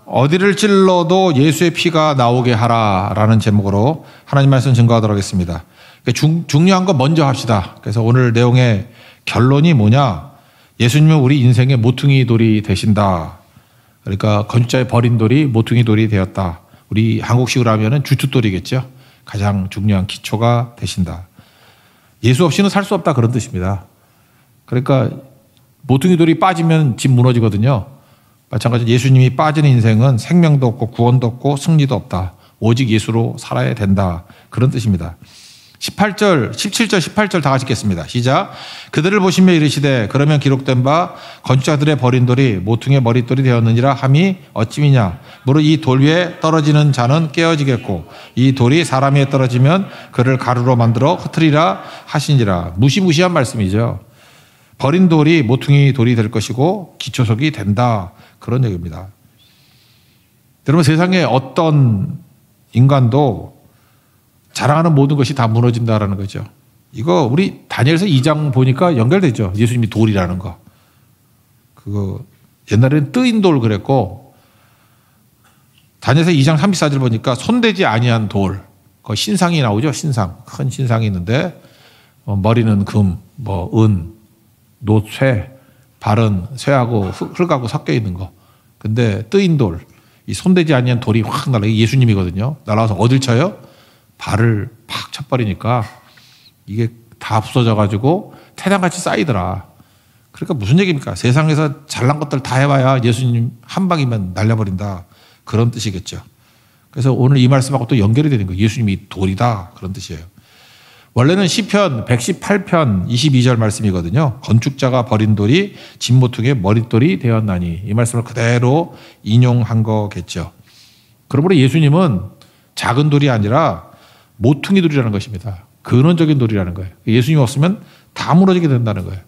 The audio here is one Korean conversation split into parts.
어디를 찔러도 예수의 피가 나오게 하라라는 제목으로 하나님 말씀 증거하도록 하겠습니다. 중요한 거 먼저 합시다. 그래서 오늘 내용의 결론이 뭐냐? 예수님은 우리 인생의 모퉁이 돌이 되신다. 그러니까 건축자의 버린 돌이 모퉁이 돌이 되었다. 우리 한국식으로 하면은 주춧돌이겠죠. 가장 중요한 기초가 되신다. 예수 없이는 살 수 없다, 그런 뜻입니다. 그러니까 모퉁이 돌이 빠지면 집 무너지거든요. 마찬가지로 예수님이 빠진 인생은 생명도 없고 구원도 없고 승리도 없다. 오직 예수로 살아야 된다. 그런 뜻입니다. 17절, 18절 다 같이 읽겠습니다. 시작. 그들을 보시며 이르시되 그러면 기록된 바 건축자들의 버린 돌이 모퉁이의 머릿돌이 되었느니라 함이 어찌미냐. 무릇 이 돌 위에 떨어지는 자는 깨어지겠고 이 돌이 사람 위에 떨어지면 그를 가루로 만들어 흩으리라 하시니라. 무시무시한 말씀이죠. 버린 돌이 모퉁이 돌이 될 것이고 기초석이 된다. 그런 얘기입니다. 여러분, 세상에 어떤 인간도 자랑하는 모든 것이 다 무너진다라는 거죠. 이거 우리 다니엘서 2장 보니까 연결되죠. 예수님이 돌이라는 거. 그거 옛날에는 뜨인 돌 그랬고, 다니엘서 2장 34절 보니까 손대지 아니한 돌. 그 신상이 나오죠. 신상. 큰 신상이 있는데 머리는 금, 은, 놋, 쇠, 발은 쇠하고 흙하고 섞여 있는 거. 근데 뜨인 돌, 이 손대지 아니한 돌이 확 날아가. 예수님이거든요. 날아와서 어딜 쳐요? 발을 팍 쳐버리니까 이게 다 부서져가지고 태양같이 쌓이더라. 그러니까 무슨 얘기입니까? 세상에서 잘난 것들 다 해봐야 예수님 한 방이면 날려버린다. 그런 뜻이겠죠. 그래서 오늘 이 말씀하고 또 연결이 되는 거예요. 예수님이 돌이다. 그런 뜻이에요. 원래는 시편 118편 22절 말씀이거든요. 건축자가 버린 돌이 진모퉁이의 머릿돌이 되었나니, 이 말씀을 그대로 인용한 거겠죠. 그러므로 예수님은 작은 돌이 아니라 모퉁이 돌이라는 것입니다. 근원적인 돌이라는 거예요. 예수님 없으면 다 무너지게 된다는 거예요.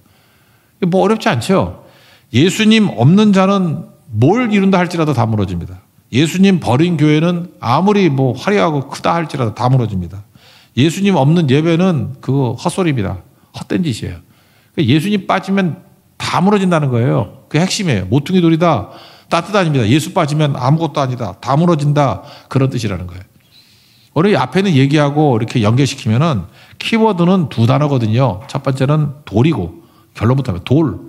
뭐 어렵지 않죠. 예수님 없는 자는 뭘 이룬다 할지라도 다 무너집니다. 예수님 버린 교회는 아무리 화려하고 크다 할지라도 다 무너집니다. 예수님 없는 예배는 그거 헛소리입니다. 헛된 짓이에요. 예수님 빠지면 다 무너진다는 거예요. 그게 핵심이에요. 모퉁이 돌이다. 따뜻 아닙니다. 예수 빠지면 아무것도 아니다. 다 무너진다. 그런 뜻이라는 거예요. 오늘 앞에는 얘기하고 이렇게 연결시키면은 키워드는 두 단어거든요. 첫 번째는 돌이고, 결론부터 하면 돌.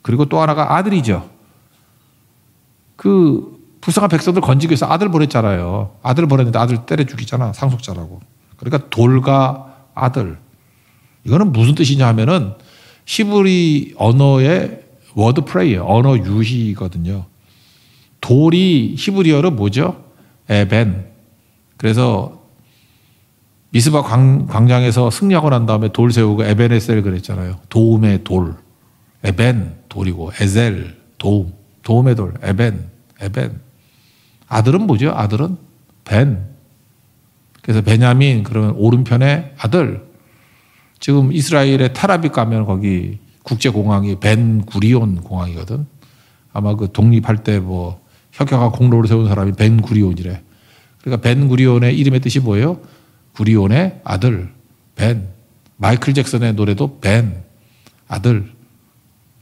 그리고 또 하나가 아들이죠. 그 불쌍한 백성들 건지기 위해서 아들 보냈잖아요. 아들 보냈는데 아들 때려 죽이잖아. 상속자라고. 그러니까 돌과 아들. 이거는 무슨 뜻이냐 하면은 히브리 언어의 워드 프레이어, 언어 유희거든요. 돌이 히브리어로 뭐죠? 에벤. 그래서 미스바 광장에서 승리하고 난 다음에 돌 세우고 에벤에셀 그랬잖아요. 도움의 돌. 에벤, 돌이고, 에셀, 도움. 도움의 돌, 에벤. 아들은 뭐죠? 아들은 벤. 그래서 베냐민, 그러면 오른편의 아들. 지금 이스라엘의 텔아비브 가면 거기 국제공항이 벤 구리온 공항이거든. 아마 그 독립할 때 혁혁한 공로를 세운 사람이 벤 구리온이래. 그러니까 벤 구리온의 이름의 뜻이 뭐예요? 구리온의 아들, 벤. 마이클 잭슨의 노래도 벤, 아들.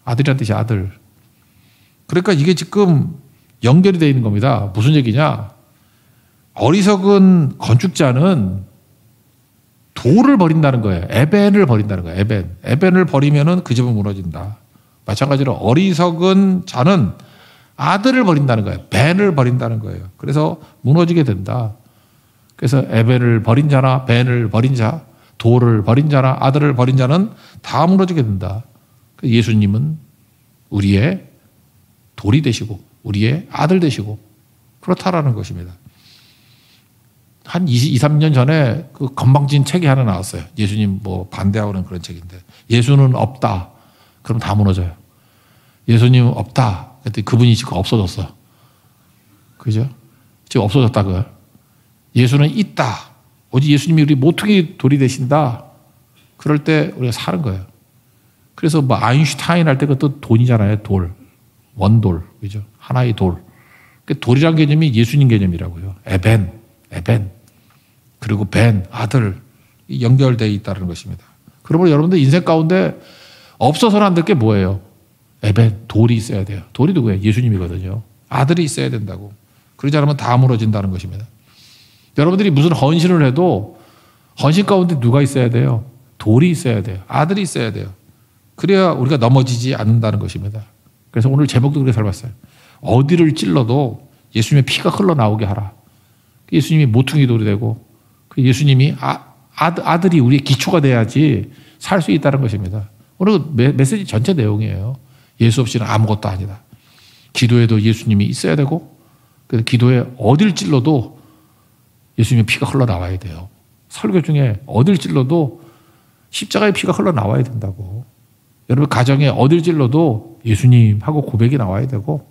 아들이란 뜻이 아들. 그러니까 이게 지금 연결이 되어 있는 겁니다. 무슨 얘기냐? 어리석은 건축자는 돌을 버린다는 거예요. 에벤을 버린다는 거예요. 에벤을 버리면은 그 집은 무너진다. 마찬가지로 어리석은 자는 아들을 버린다는 거예요. 벤을 버린다는 거예요. 그래서 무너지게 된다. 그래서 에벤을 버린 자나 벤을 버린 자, 돌을 버린 자나 아들을 버린 자는 다 무너지게 된다. 예수님은 우리의 돌이 되시고 우리의 아들 되시고 그렇다라는 것입니다. 한 3년 전에 그 건방진 책이 하나 나왔어요. 예수님 반대하는 그런 책인데, 예수는 없다. 그럼 다 무너져요. 예수님은 없다. 그랬더니 그분이 지금 없어졌어. 그죠? 지금 없어졌다, 그걸. 예수는 있다. 오직 예수님이 우리 모퉁이 돌이 되신다. 그럴 때 우리가 사는 거예요. 그래서 아인슈타인 할 때 그것도 돈이잖아요. 돌. 원돌. 그죠? 하나의 돌. 돌이란 개념이 예수님 개념이라고요. 에벤. 그리고 벤, 아들. 연결되어 있다는 것입니다. 그러므로 여러분들 인생 가운데 없어서는 안 될 게 뭐예요? 에벤, 돌이 있어야 돼요. 돌이 누구예요? 예수님이거든요. 아들이 있어야 된다고. 그러지 않으면 다 무너진다는 것입니다. 여러분들이 무슨 헌신을 해도 헌신 가운데 누가 있어야 돼요? 돌이 있어야 돼요. 아들이 있어야 돼요. 그래야 우리가 넘어지지 않는다는 것입니다. 그래서 오늘 제목도 그렇게 살았어요. 어디를 찔러도 예수님의 피가 흘러나오게 하라. 예수님이 모퉁이 돌이 되고 예수님이 아들이 우리의 기초가 돼야지 살 수 있다는 것입니다. 오늘 메시지 전체 내용이에요. 예수 없이는 아무것도 아니다. 기도에도 예수님이 있어야 되고 그래서 기도에 어딜 찔러도 예수님의 피가 흘러나와야 돼요. 설교 중에 어딜 찔러도 십자가의 피가 흘러나와야 된다고. 여러분 가정에 어딜 찔러도 예수님 하고 고백이 나와야 되고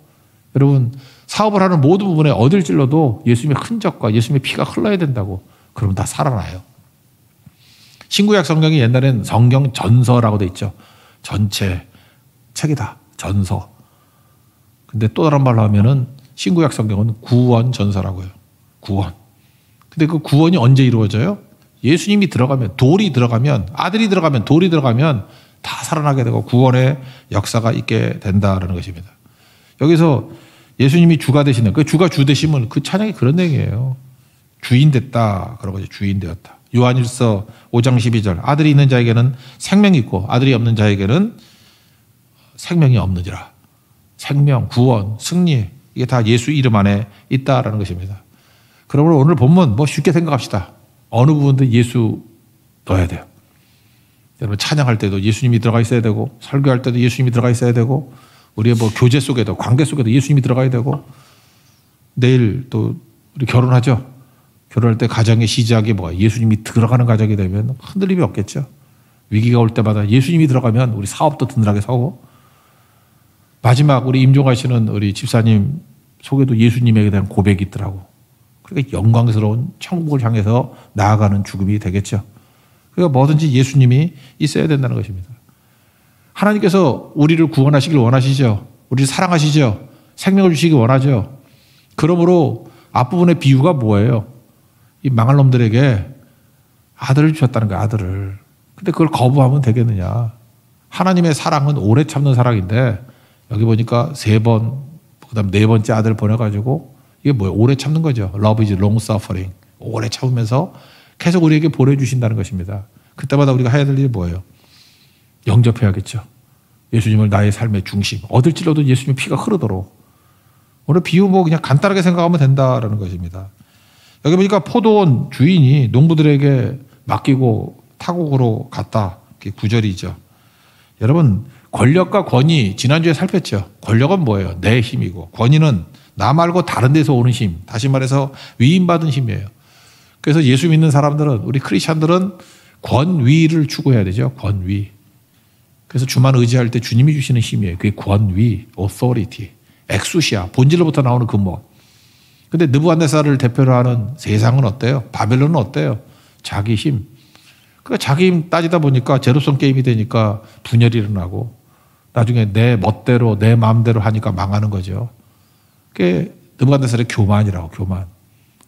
여러분 사업을 하는 모든 부분에 어딜 찔러도 예수님의 흔적과 예수님의 피가 흘러야 된다고. 그러면 다 살아나요. 신구약 성경이 옛날에는 성경 전서라고 돼 있죠. 전체 책이다. 전서. 근데 또 다른 말로 하면은 신구약 성경은 구원 전서라고요. 구원. 근데 그 구원이 언제 이루어져요? 예수님이 들어가면, 돌이 들어가면, 아들이 들어가면, 돌이 들어가면 다 살아나게 되고 구원의 역사가 있게 된다라는 것입니다. 여기서 예수님이 주가 되시는, 그 주가 주 되심은 그 찬양이 그런 내용이에요. 주인 됐다. 그러고 이제 주인 되었다. 요한일서 5장 12절. 아들이 있는 자에게는 생명이 있고 아들이 없는 자에게는 생명이 없느니라. 생명, 구원, 승리. 이게 다 예수 이름 안에 있다라는 것입니다. 그러므로 오늘 본문 뭐 쉽게 생각합시다. 어느 부분도 예수 넣어야 돼요. 여러분 찬양할 때도 예수님이 들어가 있어야 되고 설교할 때도 예수님이 들어가 있어야 되고 우리의 뭐 교제 속에도 관계 속에도 예수님이 들어가야 되고 내일 또 우리 결혼하죠. 결혼할 때 가정의 시작이 뭐야? 예수님이 들어가는 가정이 되면 흔들림이 없겠죠. 위기가 올 때마다 예수님이 들어가면 우리 사업도 든든하게 서고 마지막 우리 임종하시는 우리 집사님 속에도 예수님에 대한 고백이 있더라고. 그러니까 영광스러운 천국을 향해서 나아가는 죽음이 되겠죠. 그러니까 뭐든지 예수님이 있어야 된다는 것입니다. 하나님께서 우리를 구원하시길 원하시죠. 우리를 사랑하시죠. 생명을 주시기 원하죠. 그러므로 앞부분의 비유가 뭐예요? 이 망할 놈들에게 아들을 주셨다는 거야, 아들을. 근데 그걸 거부하면 되겠느냐. 하나님의 사랑은 오래 참는 사랑인데 여기 보니까 3번, 그 다음 4번째 아들 보내가지고 이게 뭐예요? 오래 참는 거죠. Love is long suffering. 오래 참으면서 계속 우리에게 보내주신다는 것입니다. 그때마다 우리가 해야 될 일이 뭐예요? 영접해야겠죠. 예수님을 나의 삶의 중심. 어딜 찔러도 예수님의 피가 흐르도록. 오늘 비유 뭐 그냥 간단하게 생각하면 된다라는 것입니다. 여기 보니까 포도원 주인이 농부들에게 맡기고 타국으로 갔다. 그게 구절이죠. 여러분 권력과 권위 지난주에 살폈죠. 권력은 뭐예요? 내 힘이고 권위는 나 말고 다른 데서 오는 힘. 다시 말해서 위임받은 힘이에요. 그래서 예수 믿는 사람들은 우리 크리스찬들은 권위를 추구해야 되죠. 권위. 그래서 주만 의지할 때 주님이 주시는 힘이에요. 그게 권위, authority, 엑수시아, 본질로부터 나오는 근본. 근데 느부갓네살을 대표로 하는 세상은 어때요? 바벨론은 어때요? 자기 힘. 그러니까 자기 힘 따지다 보니까 제로섬 게임이 되니까 분열이 일어나고 나중에 내 멋대로 내 마음대로 하니까 망하는 거죠. 그게 느부갓네살의 교만이라고, 교만.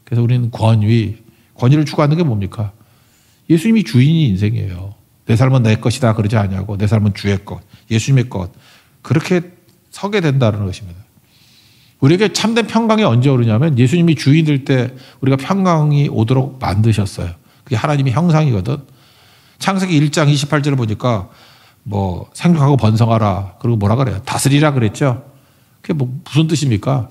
그래서 우리는 권위를 추구하는 게 뭡니까? 예수님이 주인이 인생이에요. 내 삶은 내 것이다 그러지 않냐고. 내 삶은 주의 것, 예수님의 것. 그렇게 서게 된다는 것입니다. 우리에게 참된 평강이 언제 오르냐면 예수님이 주인 될 때 우리가 평강이 오도록 만드셨어요. 그게 하나님의 형상이거든. 창세기 1장 28절을 보니까 뭐 생육하고 번성하라. 그리고 뭐라 그래요? 다스리라 그랬죠. 그게 뭐 무슨 뜻입니까?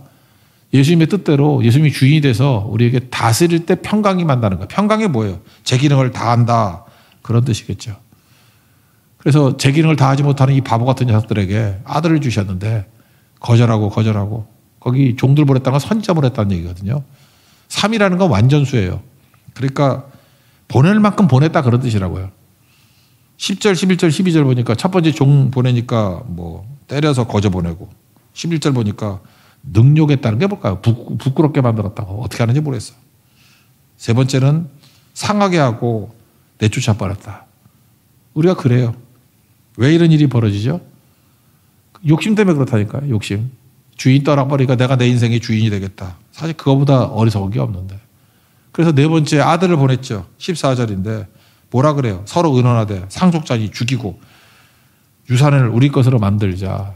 예수님의 뜻대로 예수님이 주인이 돼서 우리에게 다스릴 때 평강이 만다는 거예요. 평강이 뭐예요? 제 기능을 다한다. 그런 뜻이겠죠. 그래서 제 기능을 다하지 못하는 이 바보 같은 녀석들에게 아들을 주셨는데 거절하고 거기 종들 보냈다는 건 선지자 보냈다는 얘기거든요. 3이라는 건 완전수예요. 그러니까 보낼 만큼 보냈다 그런 뜻이라고요. 10절, 11절, 12절 보니까 첫 번째 종 보내니까 뭐 때려서 거저 보내고 11절 보니까 능욕했다는 게 뭘까요? 부끄럽게 만들었다고. 어떻게 하는지 모르겠어. 세 번째는 상하게 하고 내쫓아 버렸다. 우리가 그래요. 왜 이런 일이 벌어지죠? 욕심 때문에 그렇다니까요. 욕심. 주인 떠나버리니까 내가 내 인생의 주인이 되겠다. 사실 그거보다 어리석은 게 없는데. 그래서 4번째 아들을 보냈죠. 14절인데 뭐라 그래요? 서로 의논하되 상속자니 죽이고 유산을 우리 것으로 만들자.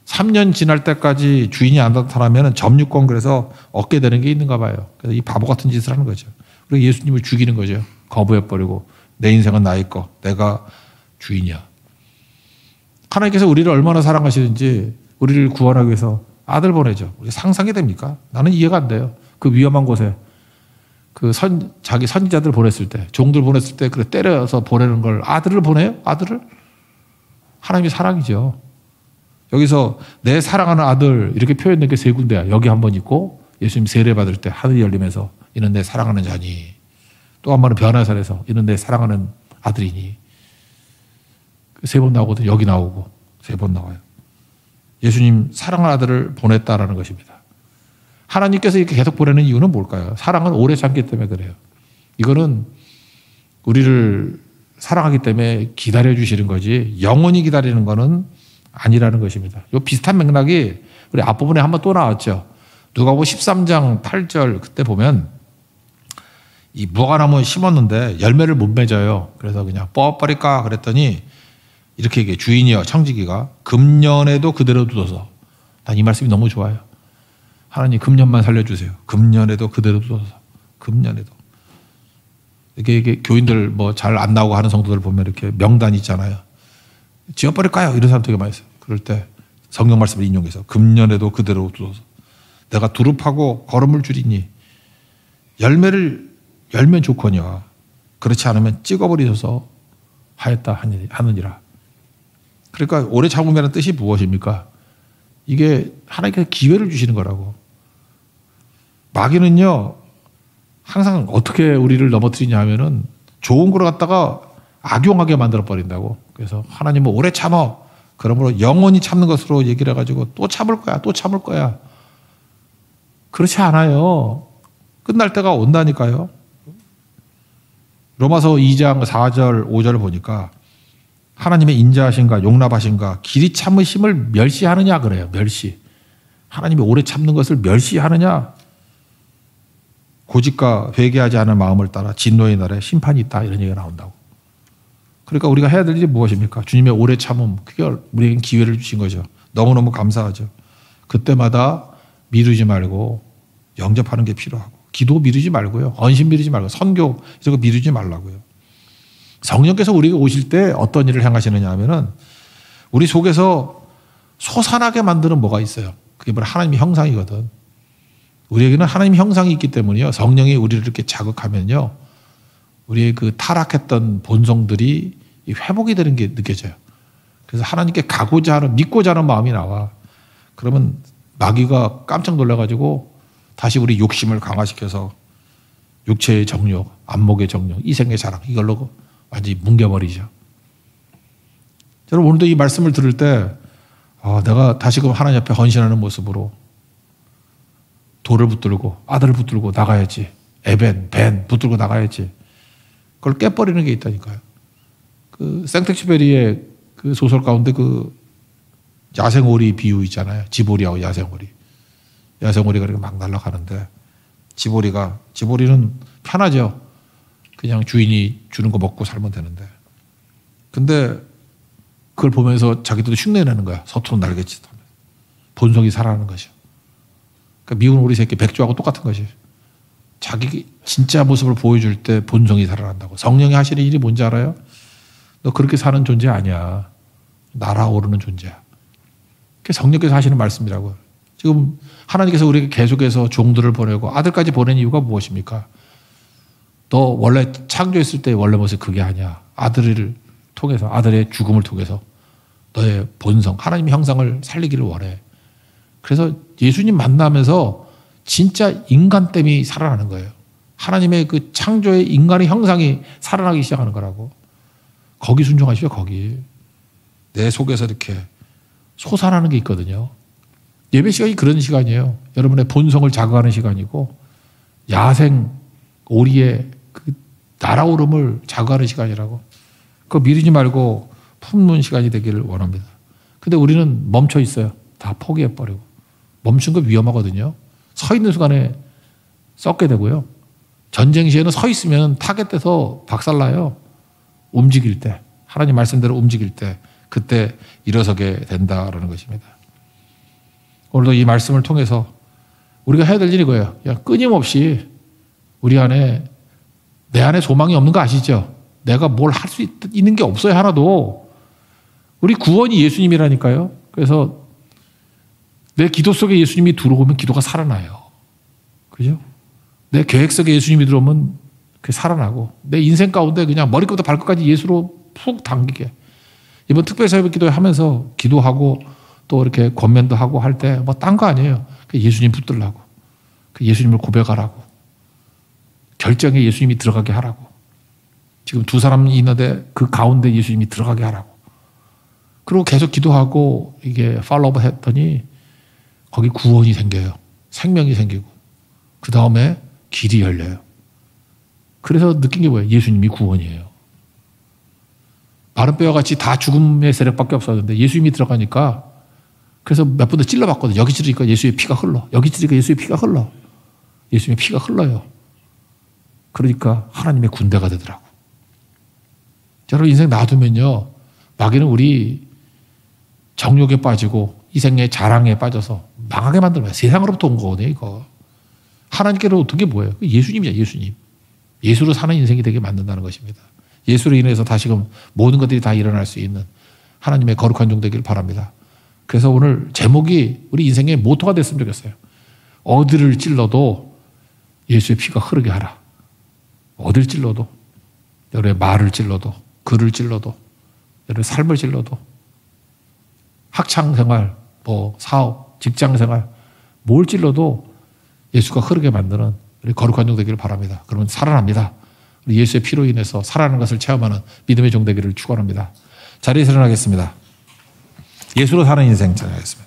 3년 지날 때까지 주인이 안 나타나면 점유권 그래서 얻게 되는 게 있는가 봐요. 그래서 이 바보 같은 짓을 하는 거죠. 그리고 예수님을 죽이는 거죠. 거부해버리고 내 인생은 나의 거. 내가 주인이야. 하나님께서 우리를 얼마나 사랑하시는지 우리를 구원하기 위해서 아들 보내죠. 우리 상상이 됩니까? 나는 이해가 안 돼요. 그 위험한 곳에 자기 선지자들 보냈을 때, 종들 보냈을 때 그래 때려서 보내는 걸 아들을 보내요? 아들을? 하나님의 사랑이죠. 여기서 내 사랑하는 아들 이렇게 표현된 게 세 군데야. 여기 한 번 있고 예수님 세례 받을 때 하늘이 열리면서 이는 내 사랑하는 자니, 또 한 번은 변화산에서 이는 내 사랑하는 아들이니. 세 번 나오거든요. 여기 나오고 세 번 나와요. 예수님 사랑하는 아들을 보냈다라는 것입니다. 하나님께서 이렇게 계속 보내는 이유는 뭘까요? 사랑은 오래 참기 때문에 그래요. 이거는 우리를 사랑하기 때문에 기다려주시는 거지 영원히 기다리는 거는 아니라는 것입니다. 이 비슷한 맥락이 우리 앞부분에 한번 또 나왔죠. 누가복음 13장 8절 그때 보면 이 무화과나무 심었는데 열매를 못 맺어요. 그래서 그냥 뽑아버릴까 그랬더니 이렇게 얘기해. 주인이여 청지기가 금년에도 그대로 두어서. 난 이 말씀이 너무 좋아요. 하나님 금년만 살려주세요. 금년에도 그대로 두어서. 금년에도. 이게 교인들 뭐 잘 안 나오고 하는 성도들 보면 이렇게 명단 있잖아요. 지어버릴까요? 이런 사람 되게 많이 있어요. 그럴 때 성경 말씀을 인용해서 금년에도 그대로 두어서 내가 두릅하고 거름을 줄이니 열면 좋거니와 그렇지 않으면 찍어버리셔서 하였다 하느니라. 그러니까 오래 참으면 뜻이 무엇입니까? 이게 하나님께서 기회를 주시는 거라고. 마귀는요 항상 어떻게 우리를 넘어뜨리냐 하면은 좋은 걸 갖다가 악용하게 만들어 버린다고. 그래서 하나님은 오래 참어. 그러므로 영원히 참는 것으로 얘기를 해가지고 또 참을 거야. 또 참을 거야. 그렇지 않아요. 끝날 때가 온다니까요. 로마서 2장 4절 5절을 보니까 하나님의 인자하신가 용납하신가 길이 참으심을 멸시하느냐 그래요. 멸시. 하나님이 오래 참는 것을 멸시하느냐. 고집과 회개하지 않은 마음을 따라 진노의 날에 심판이 있다. 이런 얘기가 나온다고. 그러니까 우리가 해야 될 일이 무엇입니까? 주님의 오래 참음. 그게 우리에게 기회를 주신 거죠. 너무너무 감사하죠. 그때마다 미루지 말고 영접하는 게 필요하고 기도 미루지 말고요. 언신 미루지 말고 선교 이런 거 미루지 말라고요. 성령께서 우리에게 오실 때 어떤 일을 행하시느냐 하면은 우리 속에서 솟아나게 만드는 뭐가 있어요. 그게 바로 하나님의 형상이거든. 우리에게는 하나님의 형상이 있기 때문에요. 성령이 우리를 이렇게 자극하면요. 우리의 그 타락했던 본성들이 회복이 되는 게 느껴져요. 그래서 하나님께 가고자 하는, 믿고자 하는 마음이 나와. 그러면 마귀가 깜짝 놀라가지고 다시 우리 욕심을 강화시켜서 육체의 정욕, 안목의 정욕, 이생의 자랑 이걸로 완전히 뭉개버리죠. 여러분 오늘도 이 말씀을 들을 때 내가 다시금 하나님 앞에 헌신하는 모습으로 돌을 붙들고 아들을 붙들고 나가야지. 벤 붙들고 나가야지. 그걸 깨버리는 게 있다니까요. 그 생텍쥐페리의 그 소설 가운데 그 야생오리 비유 있잖아요. 지보리하고 야생오리. 야생오리가 이렇게 막 날아가는데 지보리는 편하죠. 그냥 주인이 주는 거 먹고 살면 되는데. 근데 그걸 보면서 자기들도 흉내내는 거야. 서투른 날갯짓 하면서. 본성이 살아나는 것이요. 그러니까 미운 오리 새끼 백조하고 똑같은 것이. 자기 진짜 모습을 보여줄 때 본성이 살아난다고. 성령이 하시는 일이 뭔지 알아요? 너 그렇게 사는 존재 아니야. 날아오르는 존재야. 그게 성령께서 하시는 말씀이라고요. 지금 하나님께서 우리에게 계속해서 종들을 보내고 아들까지 보낸 이유가 무엇입니까? 너 원래 창조했을 때 원래 모습 그게 아니야. 아들을 통해서 아들의 죽음을 통해서 너의 본성 하나님의 형상을 살리기를 원해. 그래서 예수님 만나면서 진짜 인간됨이 살아나는 거예요. 하나님의 그 창조의 인간의 형상이 살아나기 시작하는 거라고. 거기 순종하시죠. 거기. 내 속에서 이렇게 솟아나는 게 있거든요. 예배 시간이 그런 시간이에요. 여러분의 본성을 자극하는 시간이고 야생 오리의 그 날아오름을 자극하는 시간이라고. 그거 미루지 말고 품는 시간이 되기를 원합니다. 근데 우리는 멈춰 있어요. 다 포기해버리고. 멈춘 거 위험하거든요. 서 있는 순간에 썩게 되고요. 전쟁 시에는 서 있으면 타겟돼서 박살나요. 움직일 때. 하나님 말씀대로 움직일 때. 그때 일어서게 된다라는 것입니다. 오늘도 이 말씀을 통해서 우리가 해야 될 일이 이거예요. 끊임없이 우리 안에, 내 안에 소망이 없는 거 아시죠? 내가 뭘 할 수 있는 게 없어요, 하나도. 우리 구원이 예수님이라니까요. 그래서 내 기도 속에 예수님이 들어오면 기도가 살아나요. 그죠? 내 계획 속에 예수님이 들어오면 그게 살아나고, 내 인생 가운데 그냥 머리부터 발끝까지 예수로 푹 당기게. 이번 특별사역 기도회 하면서 기도하고 또 이렇게 권면도 하고 할 때 뭐 딴 거 아니에요. 예수님 붙들라고. 예수님을 고백하라고. 결정에 예수님이 들어가게 하라고. 지금 두 사람이 있는데 그 가운데 예수님이 들어가게 하라고. 그리고 계속 기도하고 이게 팔로우업 했더니 거기 구원이 생겨요. 생명이 생기고. 그 다음에 길이 열려요. 그래서 느낀 게 뭐예요? 예수님이 구원이에요. 마른 뼈와 같이 다 죽음의 세력밖에 없었는데 예수님이 들어가니까, 그래서 몇 번 더 찔러봤거든요. 여기 찌르니까 예수의 피가 흘러. 여기 찌르니까 예수의 피가 흘러. 예수님의 피가 흘러요. 그러니까 하나님의 군대가 되더라고. 여러분 인생 놔두면요, 마귀는 우리 정욕에 빠지고 이생의 자랑에 빠져서 망하게 만들어요. 세상으로부터 온 거거든요, 이거. 하나님께로 어떤 게 뭐예요? 예수님이야, 예수님. 예수로 사는 인생이 되게 만든다는 것입니다. 예수로 인해서 다시금 모든 것들이 다 일어날 수 있는 하나님의 거룩한 종 되기를 바랍니다. 그래서 오늘 제목이 우리 인생의 모토가 됐으면 좋겠어요. 어디를 찔러도 예수의 피가 흐르게 하라. 어디를 찔러도, 여러분의 말을 찔러도, 글을 찔러도, 여러분의 삶을 찔러도, 학창생활, 뭐 사업, 직장생활, 뭘 찔러도 예수가 흐르게 만드는 우리 거룩한 종 되기를 바랍니다. 그러면 살아납니다. 우리 예수의 피로 인해서 살아나는 것을 체험하는 믿음의 종 되기를 축원합니다. 자리에서 일어나겠습니다. 예수로 사는 인생 찾아가겠습니다.